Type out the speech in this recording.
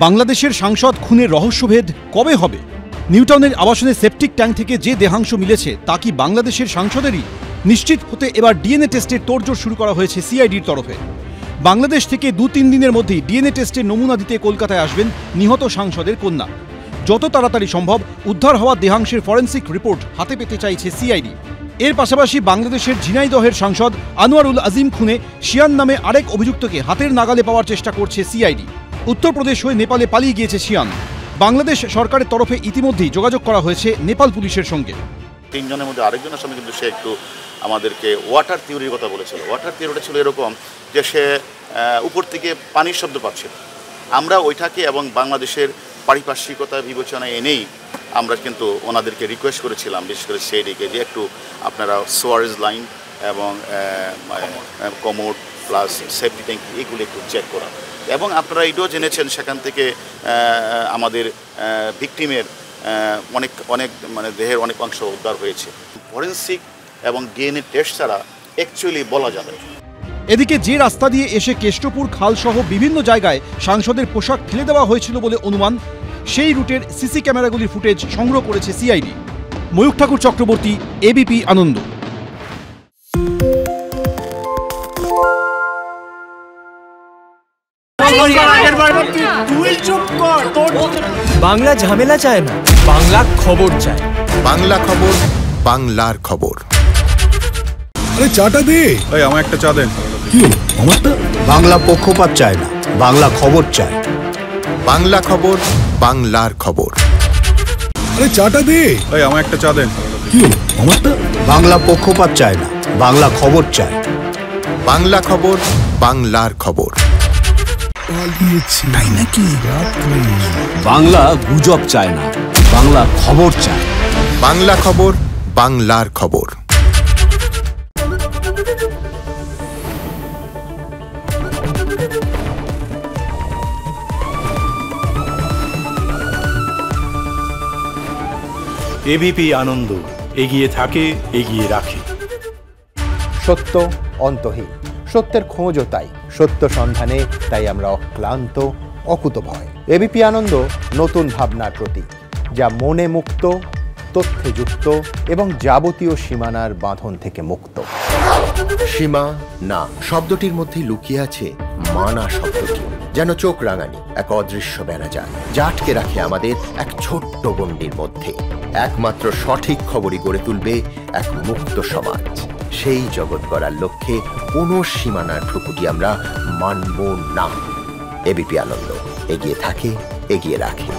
বাংলাদেশের সাংসদ খুনের রহস্যভেদ কবে হবে? নিউটাউনের আবাসনে সেপটিক ট্যাঙ্ক থেকে যে দেহাংশ মিলেছে তা কি বাংলাদেশের সাংসদেরই? নিশ্চিত হতে এবার ডিএনএ টেস্টের তোড়জোড় শুরু করা হয়েছে সিআইডির তরফে। বাংলাদেশ থেকে 2-3 দিনের মধ্যেই ডিএনএ টেস্টের নমুনা দিতে কলকাতায় আসবেন নিহত সাংসদের কন্যা। যত তাড়াতাড়ি সম্ভব উদ্ধার হওয়া দেহাংশের ফরেন্সিক রিপোর্ট হাতে পেতে চাইছে সিআইডি। এর পাশাপাশি বাংলাদেশের ঝিনাইদহের সাংসদ আনোয়ারুল আজিম খুনে শিয়ান নামে আরেক অভিযুক্তকে হাতের নাগালে পাওয়ার চেষ্টা করছে সিআইডি। উত্তরপ্রদেশ হয়ে নেপালে পালিয়ে গিয়েছে শিয়ান। বাংলাদেশ সরকারের তরফে ইতিমধ্যেই যোগাযোগ করা হয়েছে নেপাল পুলিশের সঙ্গে। 3 জনের মধ্যে আরেকজনের সঙ্গে কিন্তু সে একটু আমাদেরকে ওয়াটার থিওরির কথা বলেছিল। ওয়াটার থিওরিটা ছিল এরকম যে সে উপর থেকে পানির শব্দ পাচ্ছিল। আমরা ওইটাকে এবং বাংলাদেশের পারিপার্শ্বিকতা বিবেচনায় এনেই আমরা কিন্তু ওনাদেরকে রিকোয়েস্ট করেছিলাম, বিশেষ করে সিআইডিকে, যে একটু আপনারা সোয়ারেজ লাইন এবং কমোড প্লাস সেফটি ট্যাঙ্ক এগুলো একটু চেক করা। এবং আপনারা এটাও জেনেছেন সেখান থেকে আমাদের ভিকটিমের অনেক মানে দেহের অনেক অংশ উদ্ধার হয়েছে। ফরেন্সিক এবং ডিএনএ টেস্ট ছাড়া অ্যাকচুয়ালি বলা যাবে। এদিকে যে রাস্তা দিয়ে এসে কেষ্টপুর খাল সহ বিভিন্ন জায়গায় সাংসদের পোশাক ফেলে দেওয়া হয়েছিল বলে অনুমান, সেই রুটের সিসি ক্যামেরাগুলির ফুটেজ সংগ্রহ করেছে সিআইডি। ময়ূখ ঠাকুর চক্রবর্তী, এবিপি আনন্দ। বাংলা ঝামেলা চায় না, বাংলা খবর চায়। বাংলা খবর, বাংলার খবর। আরে চাটা দে। ভাই আমার একটা চা দেন। কি আমারটা? বাংলা পক্ষপাত চায় না, বাংলা খবর চায়। বাংলা খবর, বাংলার খবর। আরে চাটা দে। ভাই আমার একটা চা দেন। কি আমারটা? বাংলা পক্ষপাত চায় না, বাংলা খবর চায়। বাংলা খবর, বাংলার খবর। তাই নাকি? বাংলা গুজব চায় না, বাংলা খবর চায়। বাংলা খবর, বাংলার খবর। এবিপি আনন্দ, এগিয়ে থাকে, এগিয়ে রাখে। সত্য অন্তহীন, সত্যের খোঁজও তাই, সত্য সন্ধানে তাই আমরা অক্লান্ত, অকুতভয়। এবিপি আনন্দ নতুন ভাবনার প্রতীক, যা মনে মুক্ত, তথ্যে যুক্ত এবং যাবতীয় সীমানার বাঁধন থেকে মুক্ত। সীমা না শব্দটির মধ্যে লুকিয়ে আছে মানা শব্দটি, যেন চোখ রাঙানি এক অদৃশ্য বেড়াজাল, যা আটকে রাখে আমাদের এক ছোট্ট গণ্ডির মধ্যে। একমাত্র সঠিক খবরই গড়ে তুলবে এক মুক্ত সমাজ। সেই জগৎ গড়ার লক্ষ্যে কোনো সীমানার ঠুকুটি আমরা মানব না। এবিপি আনন্দ, এগিয়ে থাকে, এগিয়ে রাখে।